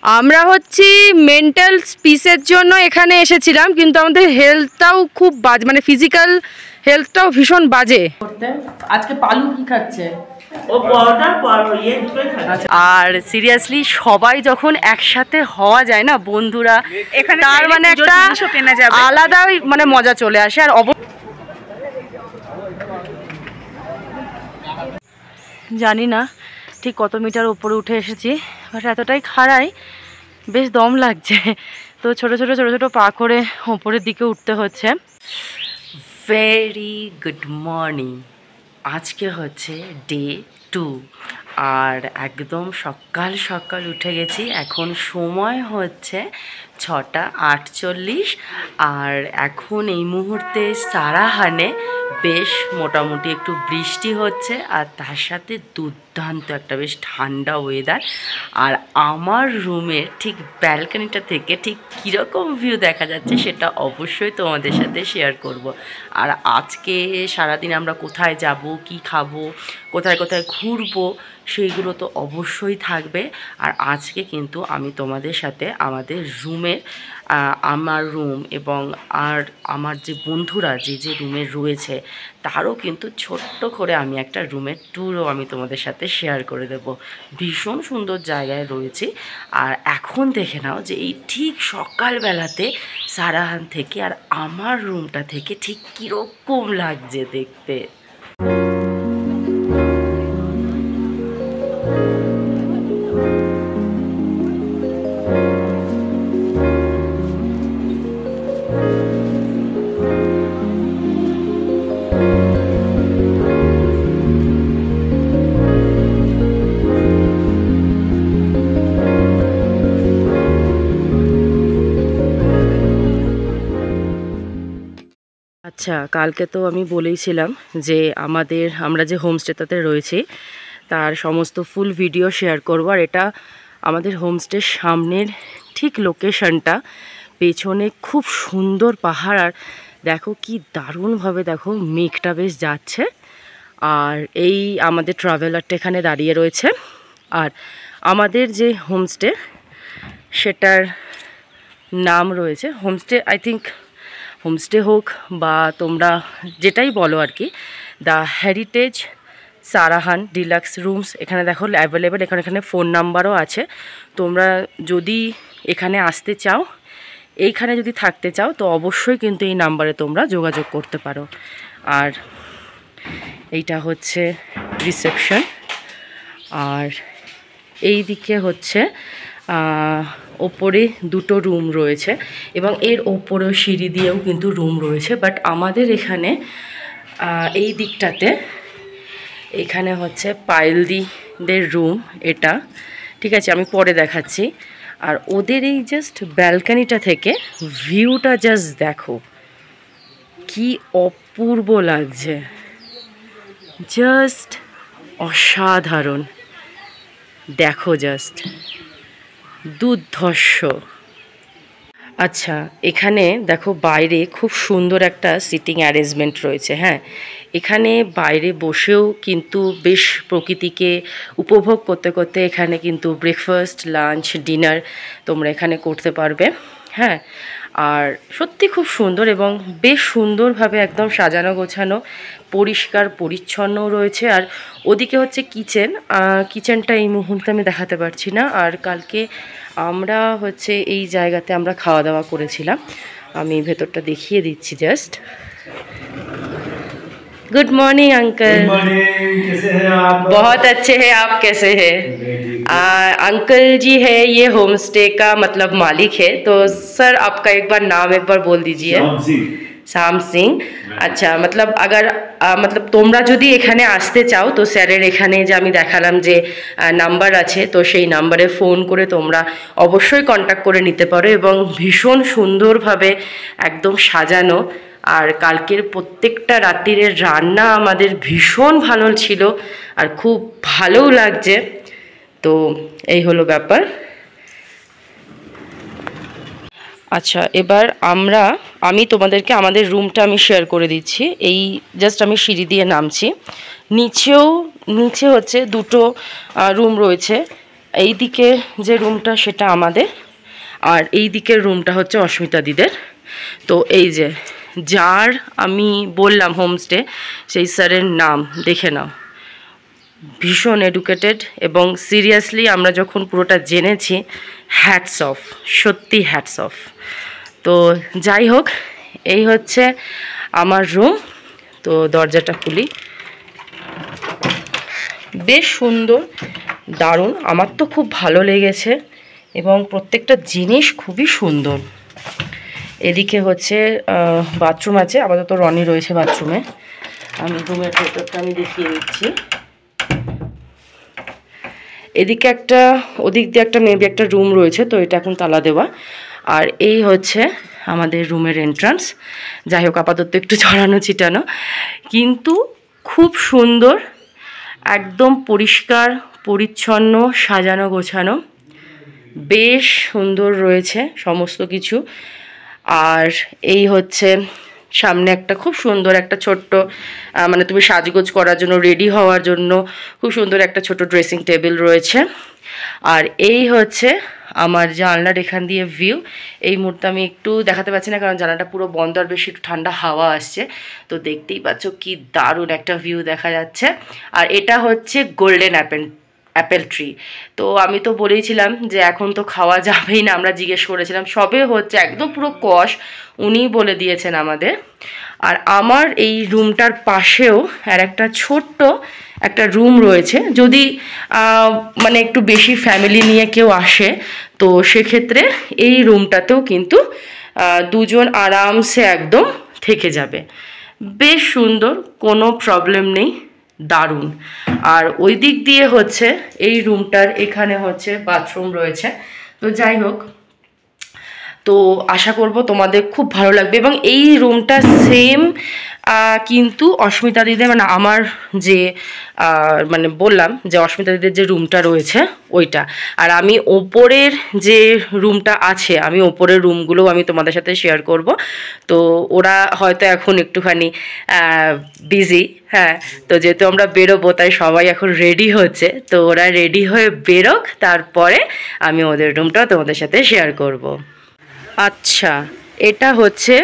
আমরা হচ্ছে মেন্টাল পিসের জন্য এখানে এসেছিলাম, কিন্তু আমাদের হেলথটাও খুব বাজে, মানে ফিজিক্যাল হেলথটাও ভীষণ বাজে। আজকে পালু কি খাচ্ছে? আর সিরিয়াসলি সবাই যখন একসাথে হওয়া যায় না বন্ধুরা, তার মানে একটা আলাদাই মানে মজা চলে আসে। আর জানি না ঠিক কত মিটার উপরে উঠে এসেছি, বাট এতটাই খাড়াই বেশ দম লাগছে। তো ছোট ছোট ছোট ছোট পা করে ওপরের দিকে উঠতে হচ্ছে। Very good morning. আজকে হচ্ছে ডে 2 আর একদম সকাল সকাল উঠে গেছি। এখন সময় হচ্ছে 6:48 আর এখন এই মুহূর্তে সারাহানে বেশ মোটামুটি একটু বৃষ্টি হচ্ছে আর তার সাথে দুর্দান্ত একটা বেশ ঠান্ডা ওয়েদার। আর আমার রুমের ঠিক ব্যালকনিটা থেকে ঠিক কীরকম ভিউ দেখা যাচ্ছে সেটা অবশ্যই তোমাদের সাথে শেয়ার করব। আর আজকে সারাদিন আমরা কোথায় যাব, কি খাবো, কোথায় কোথায় ঘুরবো সেইগুলো তো অবশ্যই থাকবে। আর আজকে কিন্তু আমি তোমাদের সাথে আমাদের রুমের আমার রুম এবং আর আমার যে বন্ধুরা যে যে রুমে রয়েছে তারও কিন্তু ছোট্ট করে আমি একটা রুমের ট্যুরও আমি তোমাদের সাথে শেয়ার করে দেব। ভীষণ সুন্দর জায়গায় রয়েছে। আর এখন দেখে নাও যে এই ঠিক সকালবেলাতে সারাহান থেকে আর আমার রুমটা থেকে ঠিক কীরকম লাগছে দেখতে। আচ্ছা, কালকে তো আমি বলেইছিলাম যে আমরা যে হোমস্টেটাতে রয়েছি তার সমস্ত ফুল ভিডিও শেয়ার করব। আর এটা আমাদের হোমস্টের সামনের ঠিক লোকেশনটা, পেছনে খুব সুন্দর পাহাড়। আর দেখো কি দারুণভাবে দেখো মেঘটা বেশ যাচ্ছে। আর এই আমাদের ট্রাভেলারটা এখানে দাঁড়িয়ে রয়েছে। আর আমাদের যে হোমস্টে সেটার নাম রয়েছে হোমস্টে, আই থিঙ্ক হোমস্টে হোক বা তোমরা যেটাই বলো আর কি, the heritage Sarahan deluxe rooms. এখানে দেখো অ্যাভেলেবেল, এখানে ফোন নাম্বারও আছে। তোমরা যদি এখানে আসতে চাও, এইখানে যদি থাকতে চাও তো অবশ্যই কিন্তু এই নাম্বারে তোমরা যোগাযোগ করতে পারো। আর এইটা হচ্ছে রিসেপশন। আর এই দিকে হচ্ছে ওপরে দুটো রুম রয়েছে এবং এর ওপরেও সিঁড়ি দিয়েও কিন্তু রুম রয়েছে। বাট আমাদের এখানে এই দিকটাতে এখানে হচ্ছে পায়েলদিদের রুম এটা, ঠিক আছে, আমি পরে দেখাচ্ছি। আর ওদের এই জাস্ট ব্যালকানিটা থেকে ভিউটা জাস্ট দেখো কি অপূর্ব লাগছে, জাস্ট অসাধারণ। দেখো জাস্ট দুর্ধর্ষ। আচ্ছা, এখানে দেখো বাইরে খুব সুন্দর একটা সিটিং অ্যারেঞ্জমেন্ট রয়েছে। হ্যাঁ, এখানে বাইরে বসেও কিন্তু বেশ প্রকৃতিকে উপভোগ করতে করতে এখানে কিন্তু ব্রেকফাস্ট, লাঞ্চ, ডিনার তোমরা এখানে করতে পারবে। হ্যাঁ, আর সত্যি খুব সুন্দর এবং বেশ সুন্দরভাবে একদম সাজানো গোছানো, পরিষ্কার পরিচ্ছন্নও রয়েছে। আর ওদিকে হচ্ছে কিচেনটা এই মুহূর্তে আমি দেখাতে পারছি না। আর কালকে আমরা হচ্ছে এই জায়গাতে আমরা খাওয়া দাওয়া করেছিলাম, আমি ভেতরটা দেখিয়ে দিচ্ছি just. Good morning uncle. Good morning, कैसे हैं आप? बहुत अच्छे हैं, आप कैसे हैं? अंकल जी है ये होम स्टे का मतलब मालिक है। तो सर आपका एक बार बोल दीजिए। শ্যাম সিং। আচ্ছা, मतलब अगर मतलब তোমরা যদি এখানে আসতে চাও তো স্যারের এখানে যে আমি দেখালাম যে নাম্বার আছে, তো সেই নাম্বারে ফোন করে তোমরা অবশ্যই কন্ট্যাক্ট করে নিতে পারো। এবং ভীষণ সুন্দরভাবে একদম সাজানো। আর কালকের প্রত্যেকটা রাত্রির রান্না আমাদের ভীষণ ভালো ছিল আর খুব ভালোও লাগছে। তো এই হলো ব্যাপার। আচ্ছা, এবার আমি তোমাদেরকে আমাদের রুমটা আমি শেয়ার করে দিচ্ছি। এই জাস্ট আমি সিঁড়ি দিয়ে নামছি, নিচে হচ্ছে দুটো রুম রয়েছে। এই দিকে যে রুমটা সেটা আমাদের, আর এই দিকের রুমটা হচ্ছে অস্মিতা দিদের। তো এই যে যার আমি বললাম হোমস্টে, সেই স্যারের নাম দেখে নাও, ভীষণ এডুকেটেড। এবং সিরিয়াসলি আমরা যখন পুরোটা জেনেছি, হ্যাটস অফ, সত্যি হ্যাটস অফ। তো যাই হোক, এই হচ্ছে আমার রুম। তো দরজাটা খুলি, বেশ সুন্দর, দারুণ, আমার তো খুব ভালো লেগেছে এবং প্রত্যেকটা জিনিস খুবই সুন্দর। এদিকে হচ্ছে বাথরুম আছে, আপাতত রনি রয়েছে বাথরুমে। আমি রুমের ভেতরটা আমি দেখিয়ে দিচ্ছি। এদিকে একটা, ওদিক দিয়ে একটা মেবি একটা রুম রয়েছে, তো এটা এখন তালা দেওয়া। আর এই হচ্ছে আমাদের রুমের এন্ট্রান্স। যাই হোক, আপাতত একটু ছড়ানো ছিটানো, কিন্তু খুব সুন্দর, একদম পরিষ্কার পরিচ্ছন্ন, সাজানো গোছানো, বেশ সুন্দর রয়েছে সমস্ত কিছু। আর এই হচ্ছে সামনে একটা খুব সুন্দর একটা ছোট্ট, মানে তুমি সাজগোজ করার জন্য, রেডি হওয়ার জন্য খুব সুন্দর একটা ছোট ড্রেসিং টেবিল রয়েছে। আর এই হচ্ছে আমার জানলার এখান দিয়ে ভিউ। এই মুহূর্তে আমি একটু দেখাতে পারছি না, কারণ জানলাটা পুরো বন্ধ, আর বেশি একটু ঠান্ডা হাওয়া আসছে। তো দেখতেই পাচ্ছ কি দারুণ একটা ভিউ দেখা যাচ্ছে। আর এটা হচ্ছে গোল্ডেন অ্যাপেল ট্রি। তো আমি তো বলেইছিলাম যে এখন তো খাওয়া যাবেই না, আমরা জিজ্ঞেস করেছিলাম, সবে হচ্ছে একদম পুরো কষ, উনিই বলে দিয়েছেন আমাদের। আর আমার এই রুমটার পাশেও আর একটা ছোট্ট একটা রুম রয়েছে, যদি মানে একটু বেশি ফ্যামিলি নিয়ে কেউ আসে, তো সেক্ষেত্রে এই রুমটাতেও কিন্তু দুজন আরামসে একদম থেকে যাবে। বেশ সুন্দর, কোনো প্রবলেম নেই, দারুণ। আর ওই দিক দিয়ে হচ্ছে এই রুমটার এখানে হচ্ছে বাথরুম রয়েছে। তো যাই হোক, তো আশা করব তোমাদের খুব ভালো লাগবে। এবং এই রুমটা সেম কিন্তু অস্মিতা দিদের, মানে আমার যে মানে বললাম যে অস্মিতা দিদের যে রুমটা রয়েছে ওইটা। আর আমি ওপরের যে রুমটা আছে, আমি ওপরের রুমগুলোও আমি তোমাদের সাথে শেয়ার করব। তো ওরা হয়তো এখন একটুখানি বিজি, হ্যাঁ। তো যেহেতু আমরা বেরোবো, তাই সবাই এখন রেডি হচ্ছে। তো ওরা রেডি হয়ে বেরোক, তারপরে আমি ওদের রুমটাও তোমাদের সাথে শেয়ার করব। আচ্ছা, এটা হচ্ছে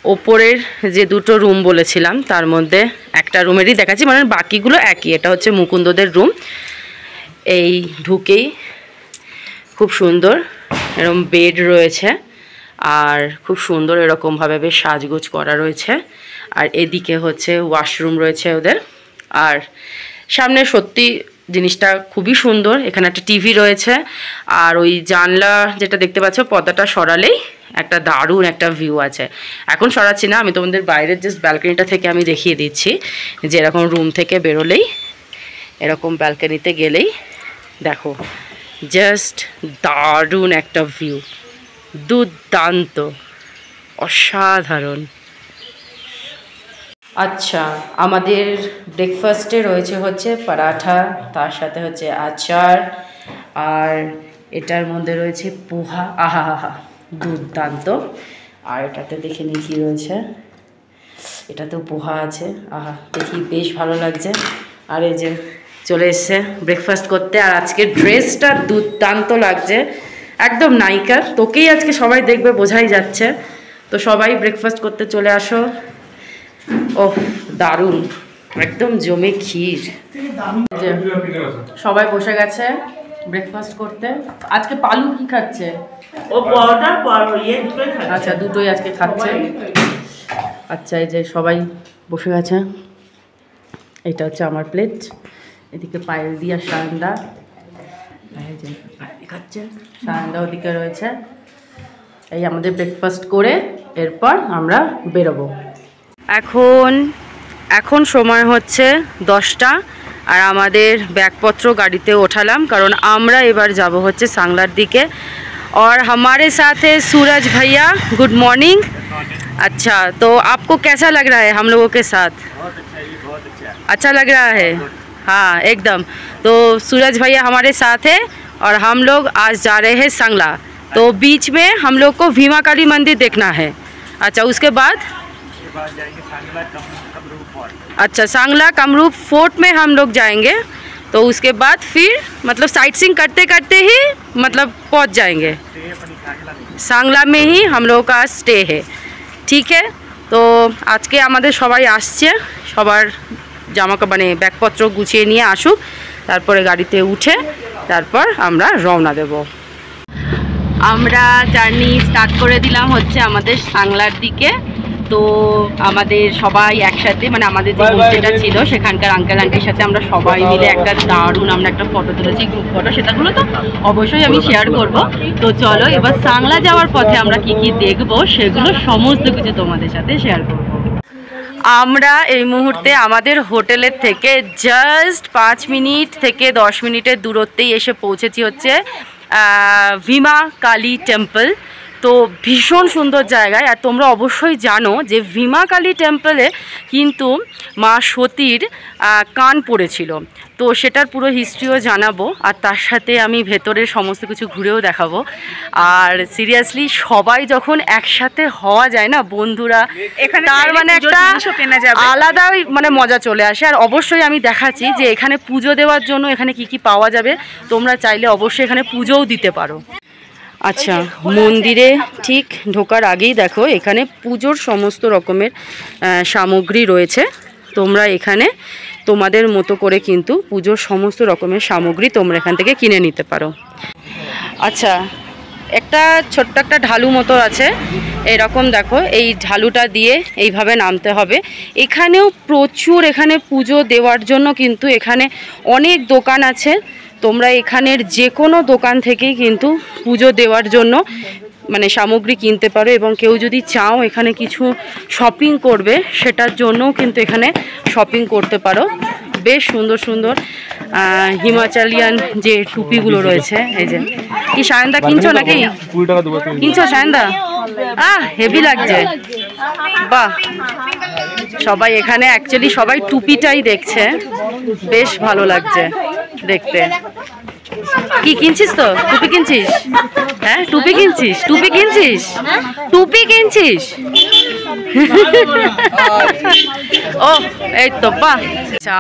ওপরের যে দুটো রুম বলেছিলাম, তার মধ্যে একটা রুমেরই দেখাচ্ছি, মানে বাকিগুলো একই। এটা হচ্ছে মুকুন্দদের রুম। এই ঢুকেই খুব সুন্দর এরকম বেড রয়েছে, আর খুব সুন্দর এরকমভাবে বেশ সাজগোজ করা রয়েছে। আর এদিকে হচ্ছে ওয়াশরুম রয়েছে ওদের। আর সামনে সত্যি জিনিসটা খুবই সুন্দর, এখানে একটা টিভি রয়েছে। আর ওই জানলা যেটা দেখতে পাচ্ছ, পর্দাটা সরালেই একটা দারুণ একটা ভিউ আছে। এখন সরাচ্ছি না, আমি তোমাদের বাইরের জাস্ট ব্যালকনিটা থেকে আমি দেখিয়ে দিচ্ছি, যে এরকম রুম থেকে বেরোলেই, এরকম ব্যালকনিতে গেলেই দেখো জাস্ট দারুণ একটা ভিউ, দুর্দান্ত, অসাধারণ। আচ্ছা, আমাদের ব্রেকফাস্টে রয়েছে হচ্ছে পরাঠা, তার সাথে হচ্ছে আচার, আর এটার মধ্যে রয়েছে পোহা। আহা হা হা, দুর্দান্ত। আর এটাতে দেখে নিই কী রয়েছে, এটাতেও পোহা আছে। আহা, দেখি বেশ ভালো লাগছে। আর এই যে চলে এসছে ব্রেকফাস্ট করতে। আর আজকে ড্রেসটা দুর্দান্ত লাগছে, একদম নায়িকা। তোকেই আজকে সবাই দেখবে, বোঝাই যাচ্ছে। তো সবাই ব্রেকফাস্ট করতে চলে আসো। ওহ, দারুণ, একদম জমে ক্ষীর। সবাই বসে গেছে ব্রেকফাস্ট করতে। আজকে পালু কি খাচ্ছে? ও পরোটা দুটোই খাচ্ছে। আচ্ছা, দুটোই আজকে খাচ্ছে। আচ্ছা, এই যে সবাই বসে গেছে। এটা হচ্ছে আমার প্লেট, এদিকে পায়েল দিয়া সায়নদা, এই যে খাচ্ছে, সায়নদা ওদিকে রয়েছে। এই আমাদের ব্রেকফাস্ট করে এরপর আমরা বেরোবো। এখন সময় হচ্ছে 10টা, আর আমাদের ব্যাগপত্র গাড়িতে ওঠালাম, কারণ আমরা এবার যাব হচ্ছে सांगलार दिके। और हमारे साथ है सूरज भैया। Good morning. अच्छा, तो आपको कैसा लग रहा है हम लोगों के साथ? बहुत अच्छा लग रहा है, हाँ एकदम। तो सूरज भैया हमारे साथ है और हम लोग आज जा रहे हैं सांगला। तो बीच में हम लोग को भीमा काली मंदिर देखना है। अच्छा, उसके बाद जाएंगे सांगला कमरूप फोर्ट। अच्छा, सांगला कामरूप फोर्ट में हम लोग जाएंगे। तो उसके बाद फिर मतलब साइट सीइंग करते करते ही मतलब पहुंच जाएंगे। सांगला में ही हम लोगों का स्टे है। ठीक है, तो आज के आमादेर सबाई आसছে, সবার জামা মানে ব্যাগপত্র গুছিয়ে নিয়ে আসুক, তারপরে গাড়িতে উঠে তারপর আমরা রওনা দেব। আমরা জার্নি স্টার্ট করে দিলাম হচ্ছে আমাদের সাংলার দিকে। তো আমাদের সবাই একসাথে মানে আমাদের যে হোমস্টেটা ছিল সেখানকার আঙ্কেল আন্টির সাথে আমরা সবাই মিলে একটা দারুণ আমরা একটা ফটো তুলেছি, গ্রুপ ফটো। সেটাগুলো তো অবশ্যই আমি শেয়ার করব। তো চলো এবার সাংলা যাওয়ার পথে আমরা কি কি দেখব সেগুলো সমস্ত কিছু তোমাদের সাথে শেয়ার করব। আমরা এই মুহূর্তে আমাদের হোটেলের থেকে জাস্ট 5 মিনিট থেকে 10 মিনিটের দূরত্বেই এসে পৌঁছেছি হচ্ছে ভীমা কালী টেম্পল। তো ভীষণ সুন্দর জায়গায়। আর তোমরা অবশ্যই জানো যে ভীমা কালী টেম্পলে কিন্তু মা সতীর কান পড়েছিল। তো সেটার পুরো হিস্ট্রিও জানাবো, আর তার সাথে আমি ভেতরের সমস্ত কিছু ঘুরেও দেখাবো। আর সিরিয়াসলি সবাই যখন একসাথে হওয়া যায় না বন্ধুরা, তার মানে একটা আলাদাই মানে মজা চলে আসে। আর অবশ্যই আমি দেখাচ্ছি যে এখানে পুজো দেওয়ার জন্য এখানে কি কি পাওয়া যাবে, তোমরা চাইলে অবশ্যই এখানে পুজোও দিতে পারো। আচ্ছা, মন্দিরে ঠিক ঢোকার আগেই দেখো এখানে পুজোর সমস্ত রকমের সামগ্রী রয়েছে। তোমরা এখানে তোমাদের মতো করে কিন্তু পুজোর সমস্ত রকমের সামগ্রী তোমরা এখান থেকে কিনে নিতে পারো। আচ্ছা, একটা ছোট্ট একটা ঢালু মতো আছে এরকম, দেখো এই ঢালুটা দিয়ে এইভাবে নামতে হবে। এখানেও প্রচুর এখানে পুজো দেওয়ার জন্য কিন্তু এখানে অনেক দোকান আছে। তোমরা এখানের যে কোনো দোকান থেকেই কিন্তু পুজো দেওয়ার জন্য মানে সামগ্রী কিনতে পারো, এবং কেউ যদি চাও এখানে কিছু শপিং করবে সেটার জন্যও কিন্তু এখানে শপিং করতে পারো। বেশ সুন্দর সুন্দর হিমাচলিয়ান যে টুপিগুলো রয়েছে। এই যে কি সায়নদা কিনছো নাকি? কিনছো সায়নদা? হেভি লাগছে, বাহ। সবাই এখানে অ্যাকচুয়ালি সবাই টুপিটাই দেখছে, বেশ ভালো লাগছে দেখতে। কি কিনছিস? তো টুপি কিনছিস? হ্যাঁ টুপি কিনছিস? টুপি কিনছিস? টুপি কিনছিস? ও এই তো বাহ। আচ্ছা,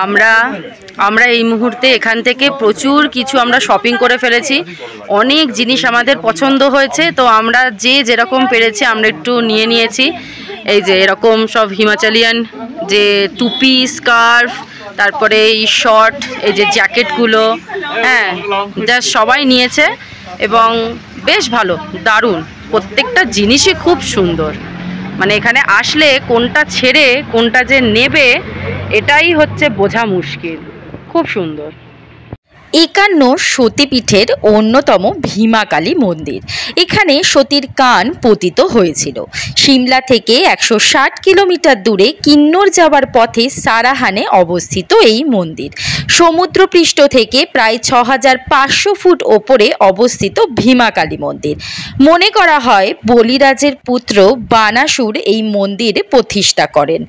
আমরা এই মুহূর্তে এখান থেকে প্রচুর কিছু আমরা শপিং করে ফেলেছি। অনেক জিনিস আমাদের পছন্দ হয়েছে, তো আমরা যে যেরকম পেরেছি আমরা একটু নিয়ে নিয়েছি। এই যে এরকম সব হিমাচলিয়ান যে টুপি, স্কার্ফ, তারপরে এই শর্ট, এই যে জ্যাকেটগুলো, হ্যাঁ জাস্ট সবাই নিয়েছে এবং বেশ ভালো, দারুণ। প্রত্যেকটা জিনিসই খুব সুন্দর। মানে এখানে আসলে কোনটা ছেড়ে কোনটা যে নেবে এটাই হচ্ছে বোঝা মুশকিল। খুব সুন্দর। 51 সতীপীঠের অন্যতম ভীমা কালী মন্দির। এখানে সতীর কান পতিত হয়েছিল। সিমলা থেকে 160 কিলোমিটার দূরে কিন্নর যাওয়ার পথে সারাহানে অবস্থিত এই মন্দির। সমুদ্রপৃষ্ঠ থেকে প্রায় 6500 ফুট ওপরে অবস্থিত ভীমা কালী মন্দির। মনে করা হয় বলিরাজের পুত্র বানাসুর এই মন্দির প্রতিষ্ঠা করেন।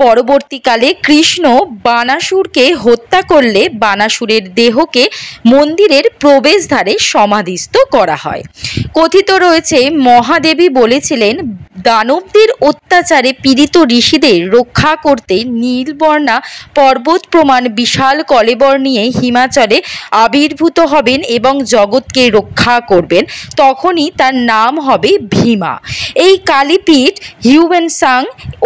পরবর্তীকালে কৃষ্ণ বানাসুরকে হত্যা করলে বানাসুরের দেহকে মন্দিরের প্রবেশদ্বারে সমাধিস্থ করা হয়। কথিত রয়েছে মহাদেবী বলেছিলেন দানবদের অত্যাচারে পীড়িত ঋষিদের রক্ষা করতে নীলবর্ণা পর্বত প্রমাণ বিশাল কলেবর নিয়ে হিমাচলে আবির্ভূত হবেন এবং জগৎকে রক্ষা করবেন। তখনই তার নাম হবে ভীমা। এই কালীপীঠ হিউয়েনসাং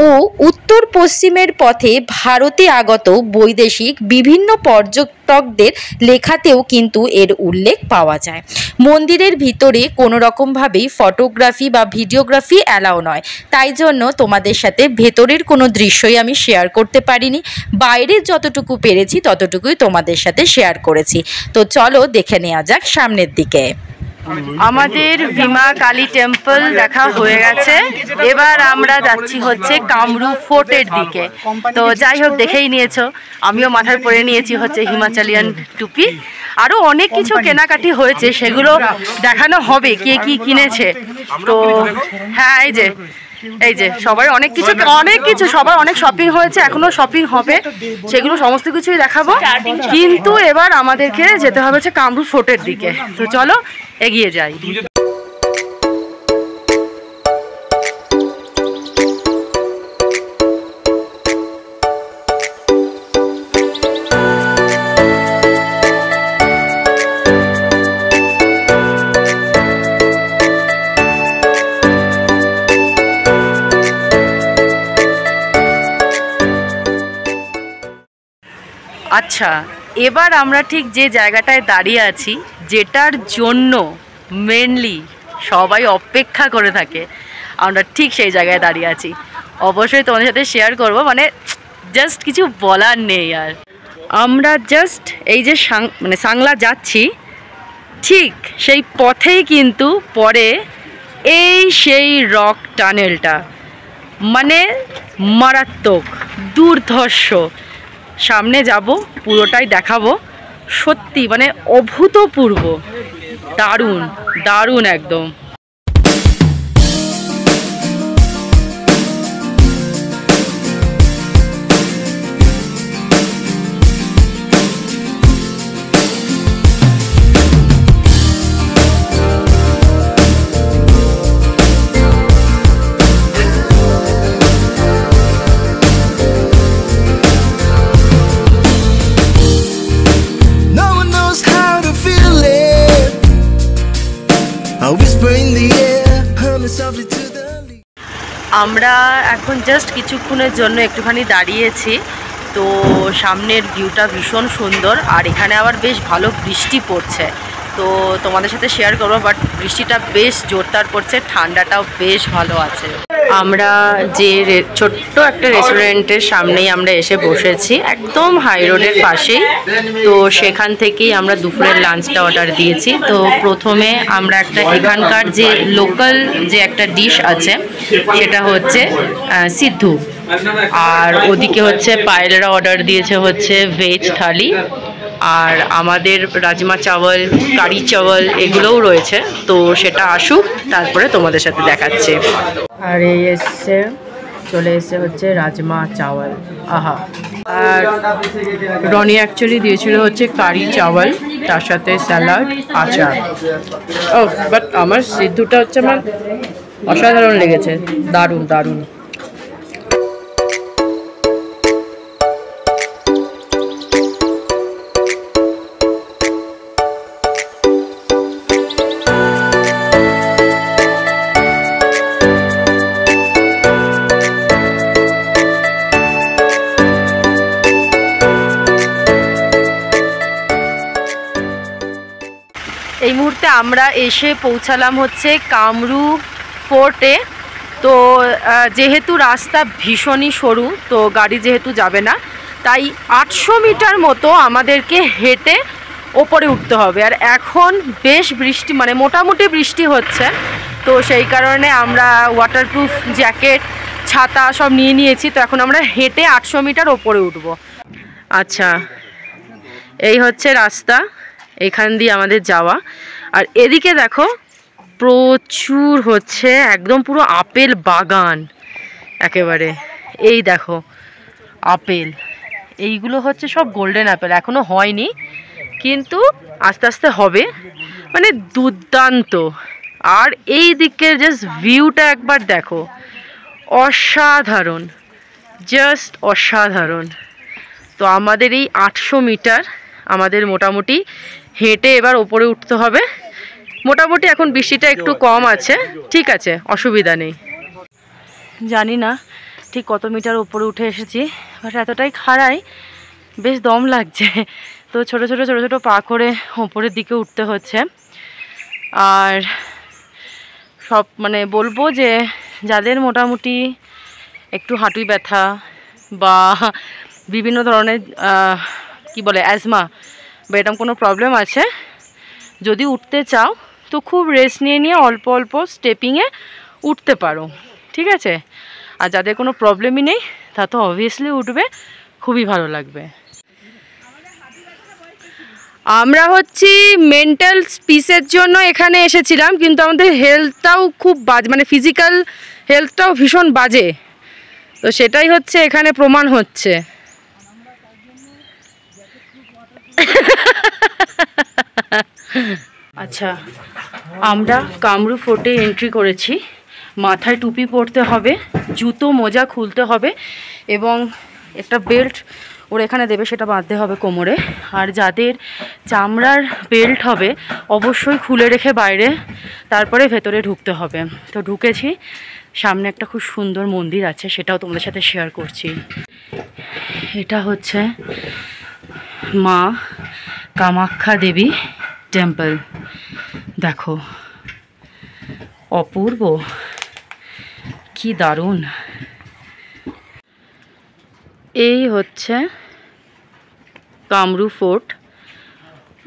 ও উত্তর পশ্চিমের পথে ভারতে আগত বৈদেশিক বিভিন্ন পর্যটকদের লেখাতেও কিন্তু এর উল্লেখ পাওয়া যায়। মন্দিরের ভিতরে কোনো রকমভাবেই ফটোগ্রাফি বা ভিডিওগ্রাফি অ্যালাউ নয়, তাই জন্য তোমাদের সাথে ভেতরের কোনো দৃশ্যই আমি শেয়ার করতে পারিনি। বাইরের যতটুকু পেরেছি ততটুকুই তোমাদের সাথে শেয়ার করেছি। তো চলো দেখে নেওয়া যাক সামনের দিকে। আমাদের ভীমা কালী টেম্পল দেখা হয়ে গেছে, এবার আমরা যাচ্ছি হচ্ছে কামরূপ ফোর্টের দিকে। তো যাই হোক, দেখেই নিয়েছো আমিও মাথায় পরে নিয়েছি হচ্ছে হিমাচলিয়ান টুপি। আরও অনেক কিছু কেনাকাটি হয়েছে, সেগুলো দেখানো হবে কে কি কিনেছে। তো হ্যাঁ এই যে সবাই অনেক কিছু সবার অনেক শপিং হয়েছে, এখনো শপিং হবে, সেগুলো সমস্ত কিছুই দেখাবো। কিন্তু এবার আমাদেরকে যেতে হবে হচ্ছে কামরূপ ফোর্টের দিকে। তো চলো এগিয়ে যাই। আচ্ছা, এবার আমরা ঠিক যে জায়গাটায় দাঁড়িয়ে আছি, যেটার জন্য মেনলি সবাই অপেক্ষা করে থাকে, আমরা ঠিক সেই জায়গায় দাঁড়িয়ে আছি। অবশ্যই তোমাদের সাথে শেয়ার করব, মানে জাস্ট কিছু বলার নেই। আর আমরা জাস্ট এই যে সাংলা যাচ্ছি, ঠিক সেই পথেই কিন্তু পরে এই সেই রক টানেলটা, মানে মারাত্মক, দুর্ধর্ষ। সামনে যাব, পুরোটাই দেখাবো। সত্যি মানে অভূতপূর্ব, দারুণ দারুণ একদম। আমরা এখন জাস্ট কিছুক্ষণের জন্য একটুখানি দাঁড়িয়েছি, তো সামনের ভিউটা ভীষণ সুন্দর। আর এখানে আবার বেশ ভালো বৃষ্টি পড়ছে, তো তোমাদের সাথে শেয়ার করবো। বাট বৃষ্টিটা বেশ জোরদার পড়ছে, ঠান্ডাটাও বেশ ভালো আছে। আমরা যে ছোট্ট একটা রেস্টুরেন্টের সামনেই আমরা এসে বসেছি, একদম হাই রোডের পাশেই। তো সেখান থেকেই আমরা দুপুরের লাঞ্চটা অর্ডার দিয়েছি। তো প্রথমে আমরা একটা এখানকার যে লোকাল যে একটা ডিশ আছে, সেটা হচ্ছে সিদ্ধু, আর ওদিকে হচ্ছে পায়েলরা অর্ডার দিয়েছে হচ্ছে ভেজ থালি, আর আমাদের রাজমা চাওয়াল, কারি চাওয়াল এগুলোও রয়েছে। তো সেটা আসুক, তারপরে তোমাদের সাথে দেখাচ্ছে। আর এই এসছে, চলে এসছে হচ্ছে রাজমা চাওয়াল, আহা। আর রনি অ্যাকচুয়ালি দিয়েছিল হচ্ছে কারি চাওয়াল, তার সাথে স্যালাড, আচার। ও বাট আমার সিদ্ধুটা হচ্ছে আমার অসাধারণ লেগেছে, দারুণ দারুণ। এই মুহূর্তে আমরা এসে পৌঁছালাম হচ্ছে কামরু ফোর্টে। তো যেহেতু রাস্তা ভীষণই সরু, তো গাড়ি যেহেতু যাবে না, তাই 800 মিটার মতো আমাদেরকে হেঁটে ওপরে উঠতে হবে। আর এখন বেশ বৃষ্টি, মানে মোটামুটি বৃষ্টি হচ্ছে, তো সেই কারণে আমরা ওয়াটারপ্রুফ জ্যাকেট, ছাতা সব নিয়ে নিয়েছি। তো এখন আমরা হেঁটে 800 মিটার ওপরে উঠব। আচ্ছা, এই হচ্ছে রাস্তা, এখান দিয়ে আমাদের যাওয়া। আর এদিকে দেখো প্রচুর হচ্ছে, একদম পুরো আপেল বাগান একেবারে। এই দেখো আপেল, এইগুলো হচ্ছে সব গোল্ডেন আপেল, এখনো হয়নি কিন্তু আস্তে আস্তে হবে, মানে দুর্দান্ত। আর এই দিকের জাস্ট ভিউটা একবার দেখো, অসাধারণ, জাস্ট অসাধারণ। তো আমাদের এই 800 মিটার আমাদের মোটামুটি হেঁটে এবার ওপরে উঠতে হবে। মোটামুটি এখন বৃষ্টিটা একটু কম আছে, ঠিক আছে, অসুবিধা নেই। জানি না ঠিক কত মিটার ওপরে উঠে এসেছি, বাট এতটাই খাড়াই, বেশ দম লাগছে। তো ছোট ছোট ছোট ছোট পা করে ওপরের দিকে উঠতে হচ্ছে। আর সব মানে বলবো যে যাদের মোটামুটি একটু হাঁটুই ব্যথা বা বিভিন্ন ধরনের কি বলে অ্যাজমা বা এরকম কোনো প্রবলেম আছে, যদি উঠতে চাও তো খুব রেস্ট নিয়ে নিয়ে অল্প অল্প স্টেপিংয়ে উঠতে পারো, ঠিক আছে। আর যাদের কোনো প্রবলেমই নেই, তা তো অবভিয়াসলি উঠবে, খুবই ভালো লাগবে। আমরা হচ্ছি মেন্টাল পিসের জন্য এখানে এসেছিলাম, কিন্তু আমাদের হেলথটাও খুব বাজে, মানে ফিজিক্যাল হেলথটাও ভীষণ বাজে। তো সেটাই হচ্ছে এখানে প্রমাণ হচ্ছে। আচ্ছা, আমরা কামরু ফোর্টে এন্ট্রি করেছি। মাথায় টুপি পরতে হবে, জুতো মোজা খুলতে হবে, এবং একটা বেল্ট ওরা এখানে দেবে, সেটা বাঁধতে হবে কোমরে। আর যাদের চামড়ার বেল্ট হবে অবশ্যই খুলে রেখে বাইরে, তারপরে ভেতরে ঢুকতে হবে। তো ঢুকেছি, সামনে একটা খুব সুন্দর মন্দির আছে, সেটাও তোমাদের সাথে শেয়ার করছি। এটা হচ্ছে মা কামাখ্যা দেবী টেম্পল। দেখো অপূর্ব, কি দারুণ। এই হচ্ছে কামরূপ ফোর্ট।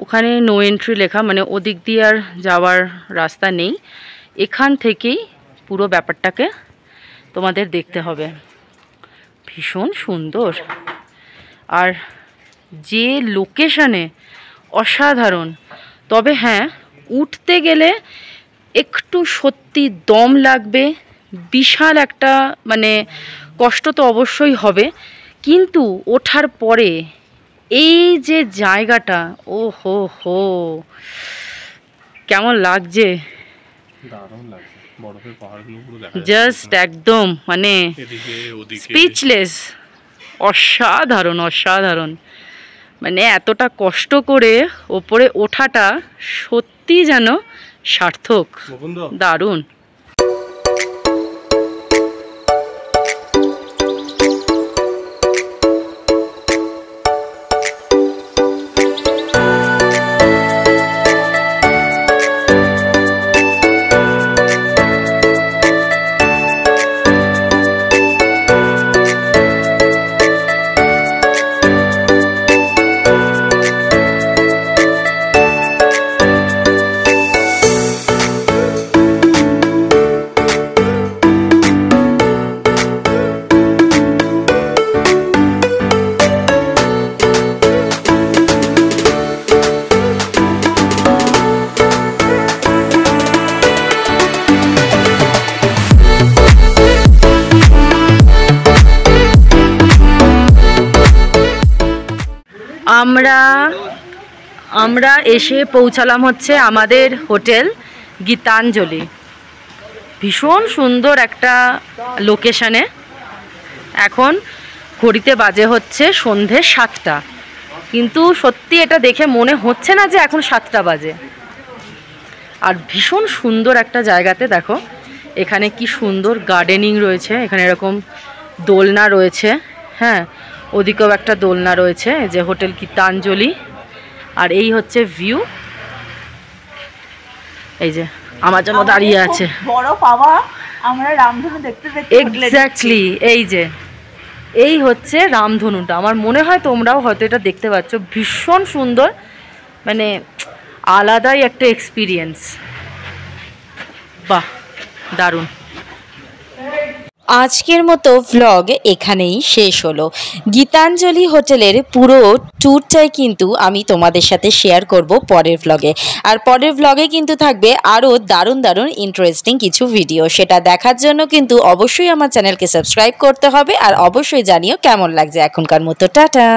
ওখানে নো এন্ট্রি লেখা, মানে ওদিক দিয়ে আর যাওয়ার রাস্তা নেই। এখান থেকেই পুরো ব্যাপারটাকে তোমাদের দেখতে হবে। ভীষণ সুন্দর, আর যে লোকেশনে অসাধারণ। তবে হ্যাঁ, উঠতে গেলে একটু সত্যি দম লাগবে, বিশাল একটা মানে কষ্ট তো অবশ্যই হবে, কিন্তু ওঠার পরে এই যে জায়গাটা, ও হো হো, কেমন লাগছে, দারুণ লাগছে। বরফের পাহাড়গুলো পুরো দেখা যাচ্ছে, জাস্ট একদম মানে এদিকে ওদিকে স্পিচলেস। অসাধারণ অসাধারণ, মানে এতটা কষ্ট করে ওপরে ওঠাটা সত্যি যেন সার্থক, মুকুন্দ দারুণ। আমরা এসে পৌঁছালাম হচ্ছে আমাদের হোটেল গীতাঞ্জলি। ভীষণ সুন্দর একটা লোকেশনে। এখন ঘড়িতে বাজে হচ্ছে সন্ধে 7টা, কিন্তু সত্যি এটা দেখে মনে হচ্ছে না যে এখন 7টা বাজে। আর ভীষণ সুন্দর একটা জায়গাতে দেখো, এখানে কি সুন্দর গার্ডেনিং রয়েছে, এখানে এরকম দোলনা রয়েছে, হ্যাঁ ওদিকেও একটা দোলনা রয়েছে, যে হোটেল গীতাঞ্জলি। আর এই হচ্ছে ভিউ, এই যে আমার জন্য দাঁড়িয়ে আছে, বড় পাওয়া আমরা রামধনু দেখতে দেখতে এক্স্যাক্টলি। এই হচ্ছে রামধনুটা। আমার মনে হয় তোমরাও হয়তো এটা দেখতে পাচ্ছ। ভীষণ সুন্দর, মানে আলাদাই একটা এক্সপিরিয়েন্স। বাহ, দারুণ। আজকের মতো ভ্লগ এখানেই শেষ হলো। গীতাঞ্জলি হোটেলের পুরো ট্যুরটাই কিন্তু আমি তোমাদের সাথে শেয়ার করব পরের ভ্লগে। আর পরের ভ্লগে কিন্তু থাকবে আরও দারুণ দারুণ ইন্টারেস্টিং কিছু ভিডিও। সেটা দেখার জন্য কিন্তু অবশ্যই আমার চ্যানেলকে সাবস্ক্রাইব করতে হবে, আর অবশ্যই জানিও কেমন লাগছে। এখনকার মতো টাটা।